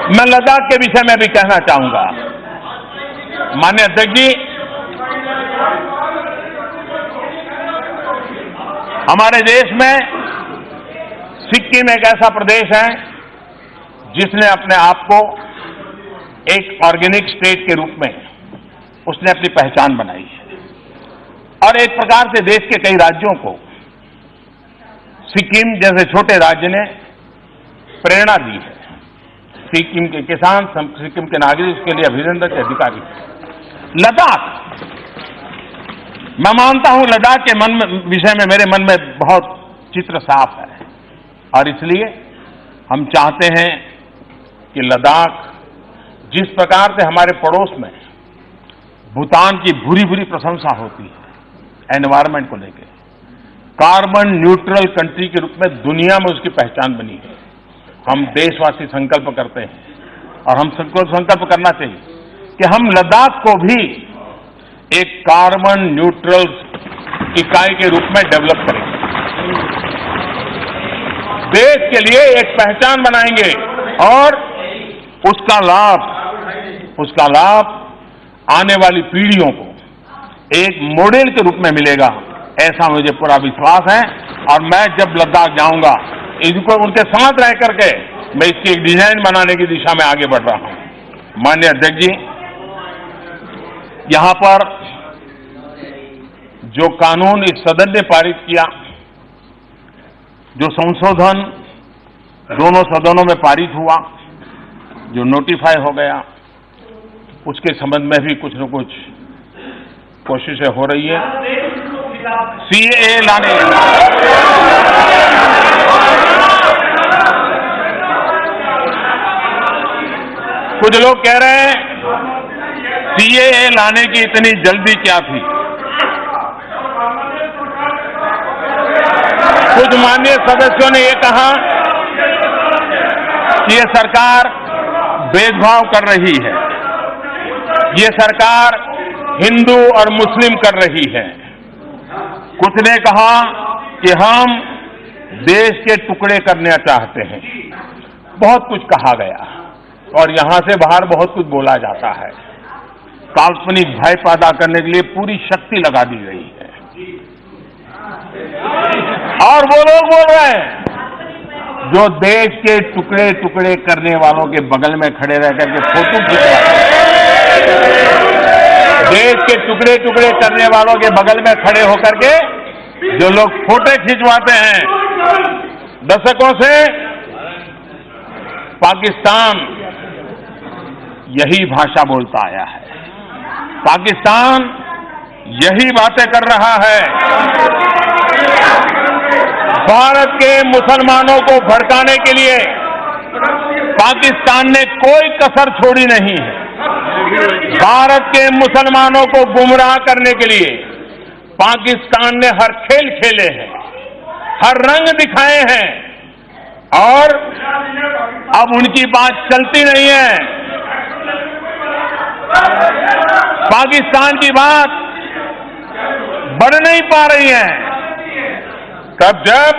मैं लद्दाख के विषय में भी कहना चाहूंगा। माननीय अध्यक्ष जी, हमारे देश में सिक्किम एक ऐसा प्रदेश है जिसने अपने आप को एक ऑर्गेनिक स्टेट के रूप में उसने अपनी पहचान बनाई है और एक प्रकार से देश के कई राज्यों को सिक्किम जैसे छोटे राज्य ने प्रेरणा दी है। सिक्किम के किसान, सिक्किम के नागरिक उसके लिए अभिनंदन के अधिकारी हैं। लद्दाख, मैं मानता हूं लद्दाख के विषय में मेरे मन में बहुत चित्र साफ है और इसलिए हम चाहते हैं कि लद्दाख जिस प्रकार से हमारे पड़ोस में भूटान की भूरी भूरी प्रशंसा होती है एनवायरमेंट को लेकर, कार्बन न्यूट्रल कंट्री के रूप में दुनिया में उसकी पहचान बनी है। हम देशवासी संकल्प करते हैं और हम संकल्प करना चाहिए कि हम लद्दाख को भी एक कार्बन न्यूट्रल इकाई के रूप में डेवलप करेंगे, देश के लिए एक पहचान बनाएंगे और उसका लाभ आने वाली पीढ़ियों को एक मॉडल के रूप में मिलेगा, ऐसा मुझे पूरा विश्वास है। और मैं जब लद्दाख जाऊंगा इनको उनके साथ रह करके मैं इसकी एक डिजाइन बनाने की दिशा में आगे बढ़ रहा हूं। माननीय अध्यक्ष जी, यहां पर जो कानून इस सदन ने पारित किया, जो संशोधन दोनों सदनों में पारित हुआ, जो नोटिफाई हो गया, उसके संबंध में भी कुछ न कुछ कोशिशें हो रही है। सीएए लाने, कुछ लोग कह रहे हैं सीएए लाने की इतनी जल्दी क्या थी। कुछ माननीय सदस्यों ने यह कहा कि यह सरकार भेदभाव कर रही है, ये सरकार हिंदू और मुस्लिम कर रही है। कुछ ने कहा कि हम देश के टुकड़े करना चाहते हैं। बहुत कुछ कहा गया और यहां से बाहर बहुत कुछ बोला जाता है। काल्पनिक भय पैदा करने के लिए पूरी शक्ति लगा दी गई है और वो लोग बोल रहे हैं जो देश के टुकड़े टुकड़े करने वालों के बगल में खड़े रह करके फोटो खिंचवाते हैं, देश के टुकड़े टुकड़े करने वालों के बगल में खड़े होकर के जो लोग फोटो खिंचवाते हैं दशकों से, पाकिस्तान यही भाषा बोलता आया है, पाकिस्तान यही बातें कर रहा है। भारत के मुसलमानों को भड़काने के लिए पाकिस्तान ने कोई कसर छोड़ी नहीं है। भारत के मुसलमानों को गुमराह करने के लिए पाकिस्तान ने हर खेल खेले हैं, हर रंग दिखाए हैं और अब उनकी बात चलती नहीं है। पाकिस्तान की बात बढ़ नहीं पा रही है। तब जब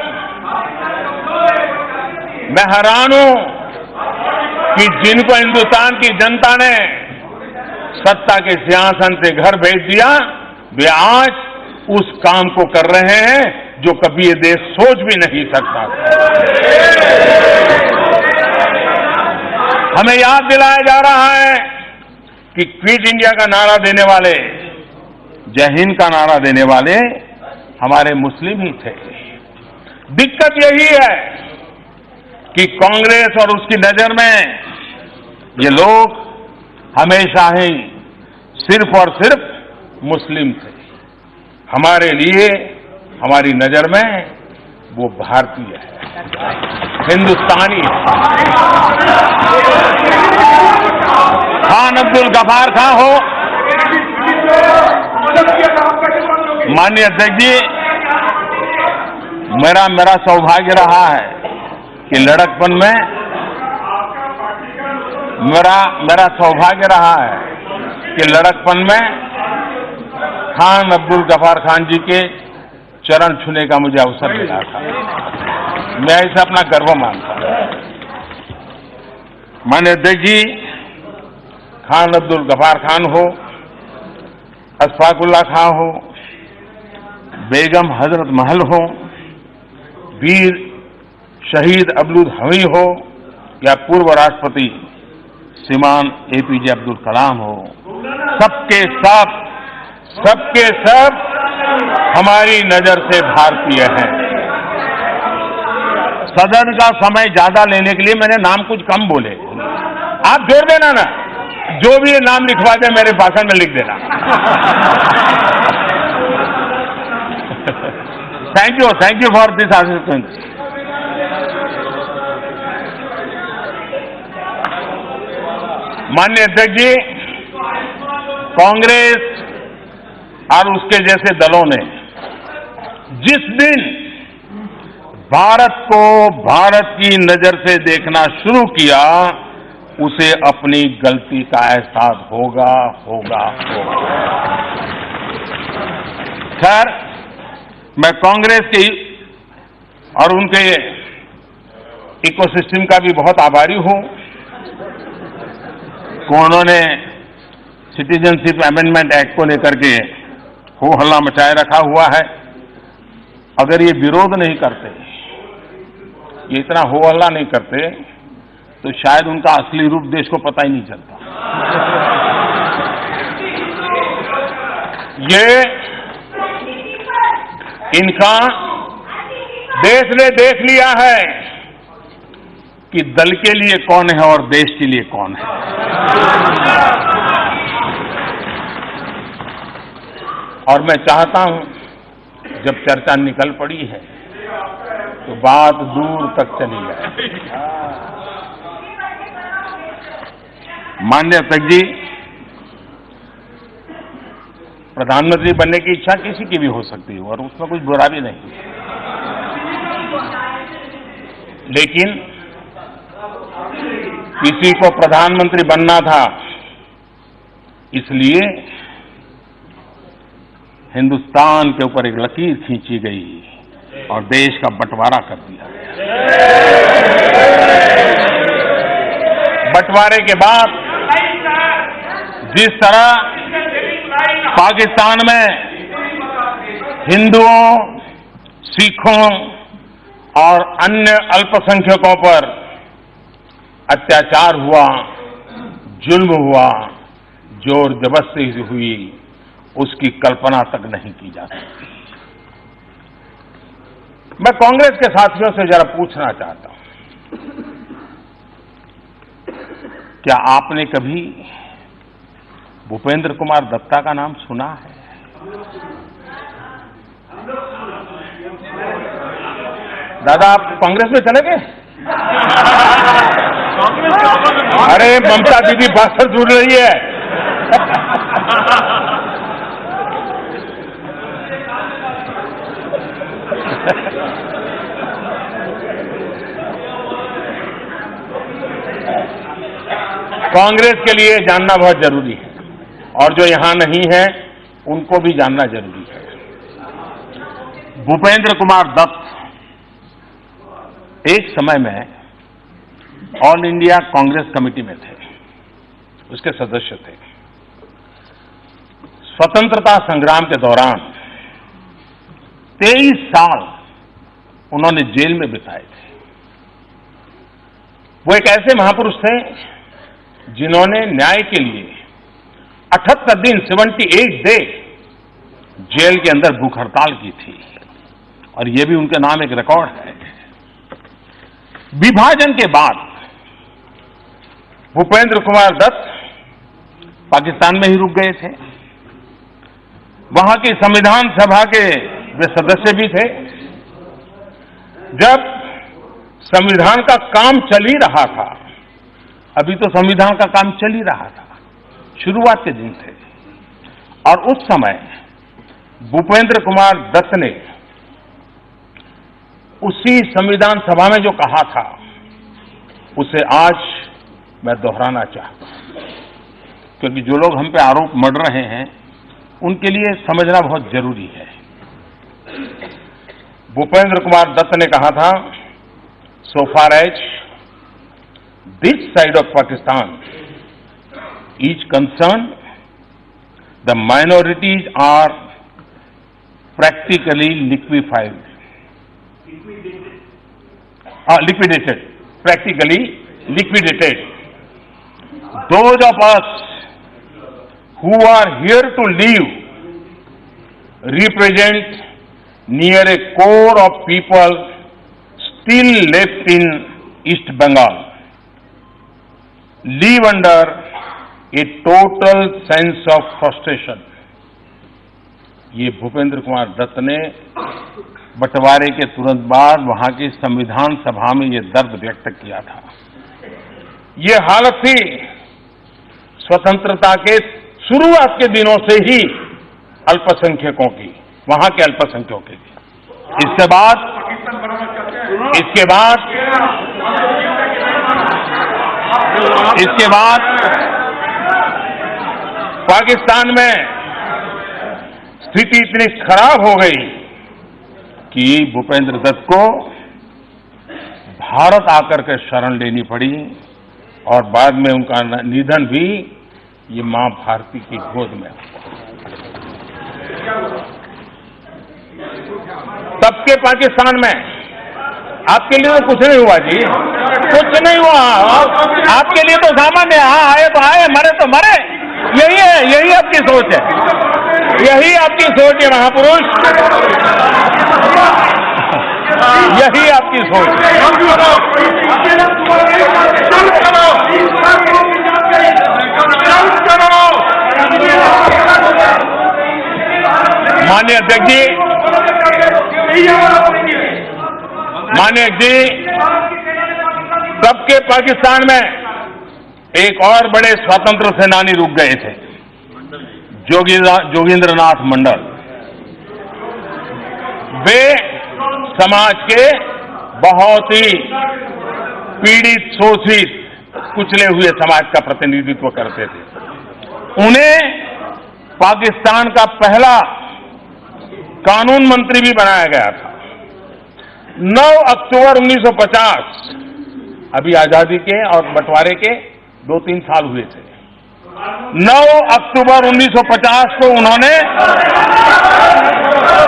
मैं हैरान हूं कि जिनको हिंदुस्तान की जनता ने सत्ता के सिंहासन से घर भेज दिया, वे आज उस काम को कर रहे हैं जो कभी ये देश सोच भी नहीं सकता। हमें याद दिलाया जा रहा है कि क्विट इंडिया का नारा देने वाले, जय हिंद का नारा देने वाले हमारे मुस्लिम ही थे। दिक्कत यही है कि कांग्रेस और उसकी नजर में ये लोग हमेशा ही सिर्फ और सिर्फ मुस्लिम थे। हमारे लिए, हमारी नजर में वो भारतीय है, हिंदुस्तानी है। खान अब्दुल गफार खां हो, माननीय अध्यक्ष जी, मेरा सौभाग्य रहा है कि लड़कपन में मेरा सौभाग्य रहा है कि लड़कपन में खान अब्दुल गफार खान जी के चरण छूने का मुझे अवसर मिला था। मैं इसे अपना गर्व मानता हूं। माननीय अध्यक्ष जी, खान अब्दुल गफार खान हो, अशफाकुल्ला खां हो, बेगम हजरत महल हो, वीर शहीद अब्दुल हमीद हो या पूर्व राष्ट्रपति श्रीमान एपीजे अब्दुल कलाम हो, सबके सब हमारी नजर से भारतीय हैं। सदन का समय ज्यादा लेने के लिए मैंने नाम कुछ कम बोले। आप जोड़ देना ना, जो भी ये नाम लिखवा दे मेरे भाषण में लिख देना। Thank you for this assistance. माननीय अध्यक्ष जी, कांग्रेस और उसके जैसे दलों ने जिस दिन भारत को भारत की नजर से देखना शुरू किया, उसे अपनी गलती का एहसास होगा। खैर, मैं कांग्रेस के और उनके इकोसिस्टम का भी बहुत आभारी हूं कि उन्होंने सिटीजनशिप अमेंडमेंट एक्ट को लेकर के हो हल्ला मचाए रखा हुआ है। अगर ये विरोध नहीं करते, ये इतना हो हल्ला नहीं करते, तो शायद उनका असली रूप देश को पता ही नहीं चलता। ये इनका देश ने देख लिया है कि दल के लिए कौन है और देश के लिए कौन है। और मैं चाहता हूं, जब चर्चा निकल पड़ी है तो बात दूर तक चली जाए। माननीय अध्यक्ष जी, प्रधानमंत्री बनने की इच्छा किसी की भी हो सकती है और उसमें कुछ बुरा भी नहीं, लेकिन किसी को प्रधानमंत्री बनना था, इसलिए हिंदुस्तान के ऊपर एक लकीर खींची गई और देश का बंटवारा कर दिया गया। बंटवारे के बाद जिस तरह पाकिस्तान में हिंदुओं, सिखों और अन्य अल्पसंख्यकों पर अत्याचार हुआ, जुल्म हुआ, जोर जबरदस्ती हुई, उसकी कल्पना तक नहीं की जा सकती। मैं कांग्रेस के साथियों से जरा पूछना चाहता हूं, क्या आपने कभी भूपेंद्र कुमार दत्ता का नाम सुना है? दादा, आप कांग्रेस में चले गए? अरे ममता दीदी भाषण सुन रही है। कांग्रेस के लिए जानना बहुत जरूरी है और जो यहां नहीं है उनको भी जानना जरूरी है। भूपेंद्र कुमार दत्त एक समय में ऑल इंडिया कांग्रेस कमेटी में थे, उसके सदस्य थे। स्वतंत्रता संग्राम के दौरान 23 साल उन्होंने जेल में बिताए थे। वो एक ऐसे महापुरुष थे जिन्होंने न्याय के लिए 78 दिन 78 डे जेल के अंदर भूख हड़ताल की थी और यह भी उनके नाम एक रिकॉर्ड है। विभाजन के बाद भूपेंद्र कुमार दत्त पाकिस्तान में ही रुक गए थे। वहां की संविधान सभा के वे सदस्य भी थे। जब संविधान का काम चल ही रहा था, अभी तो संविधान का काम चल ही रहा था, शुरुआत के दिन थे, और उस समय भूपेंद्र कुमार दत्त ने उसी संविधान सभा में जो कहा था उसे आज मैं दोहराना चाहता हूं, क्योंकि जो लोग हम पे आरोप मढ़ रहे हैं उनके लिए समझना बहुत जरूरी है। भूपेंद्र कुमार दत्त ने कहा था, so far as this side of Pakistan is concerned, the minorities are practically liquefied. Liquidated. Practically liquidated. Those of us who are here to live represent near a core of people still left in East Bengal, live under a total sense of frustration. ये भूपेंद्र कुमार दत्त ने बंटवारे के तुरंत बाद वहां की संविधान सभा में ये दर्द व्यक्त किया था। ये हालत थी स्वतंत्रता के शुरुआत के दिनों से ही अल्पसंख्यकों की, वहां के अल्पसंख्यकों की। इसके बाद पाकिस्तान में स्थिति इतनी खराब हो गई कि भूपेंद्र दत्त को भारत आकर के शरण लेनी पड़ी और बाद में उनका निधन भी ये मां भारती की गोद में। तब के पाकिस्तान में आपके लिए तो कुछ नहीं हुआ जी, कुछ नहीं हुआ। आपके लिए तो सामान्य, हाँ आए तो आए, मरे तो मरे। यही है, यही आपकी सोच है, यही आपकी सोच है महापुरुष, यही आपकी सोच है। माननीय अध्यक्ष जी, तब के पाकिस्तान में एक और बड़े स्वतंत्र सेनानी रुक गए थे, जोगेंद्रनाथ मंडल। वे समाज के बहुत ही पीड़ित, शोषित, कुचले हुए समाज का प्रतिनिधित्व करते थे। उन्हें पाकिस्तान का पहला कानून मंत्री भी बनाया गया था। 9 अक्टूबर 1950, अभी आजादी के और बंटवारे के 2-3 साल हुए थे। 9 अक्टूबर 1950 को उन्होंने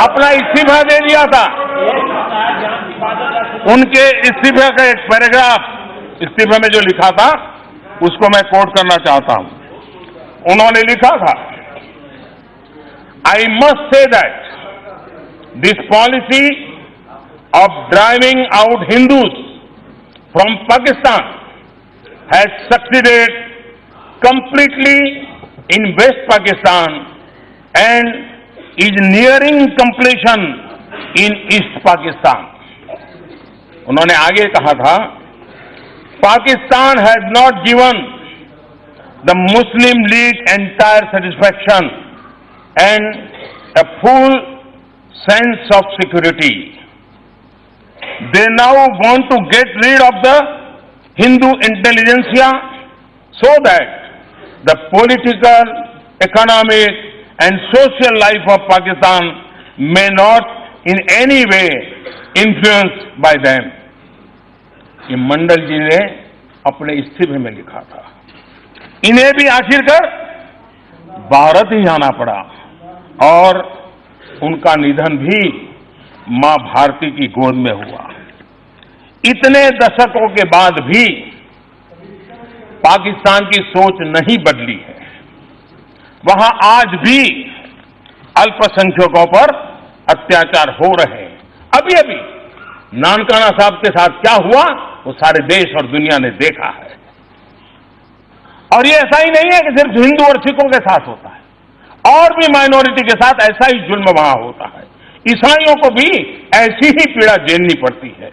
अपना इस्तीफा दे दिया था। उनके इस्तीफे का एक पैराग्राफ इस्तीफे में जो लिखा था उसको मैं कोट करना चाहता हूं। उन्होंने लिखा था, I must say that this policy of driving out Hindus from Pakistan has succeeded completely in West Pakistan and is nearing completion in East Pakistan. उन्होंने आगे कहा था, Pakistan has not given the Muslim League entire satisfaction and a full sense of security. They now want to get rid of the Hindu intelligentsia so that the political, economic and social life of Pakistan may not in any way influenced by them. ये मंडल जी ने अपने इस्तीफे में लिखा था। इन्हें भी आखिरकार भारत ही आना पड़ा और उनका निधन भी मां भारती की गोद में हुआ। इतने दशकों के बाद भी पाकिस्तान की सोच नहीं बदली है। वहां आज भी अल्पसंख्यकों पर अत्याचार हो रहे हैं। अभी अभी नानकाना साहब के साथ क्या हुआ वो सारे देश और दुनिया ने देखा है। और ये ऐसा ही नहीं है कि सिर्फ हिंदू और सिखों के साथ होता है, और भी माइनॉरिटी के साथ ऐसा ही जुल्म वहां होता है। ईसाइयों को भी ऐसी ही पीड़ा झेलनी पड़ती है।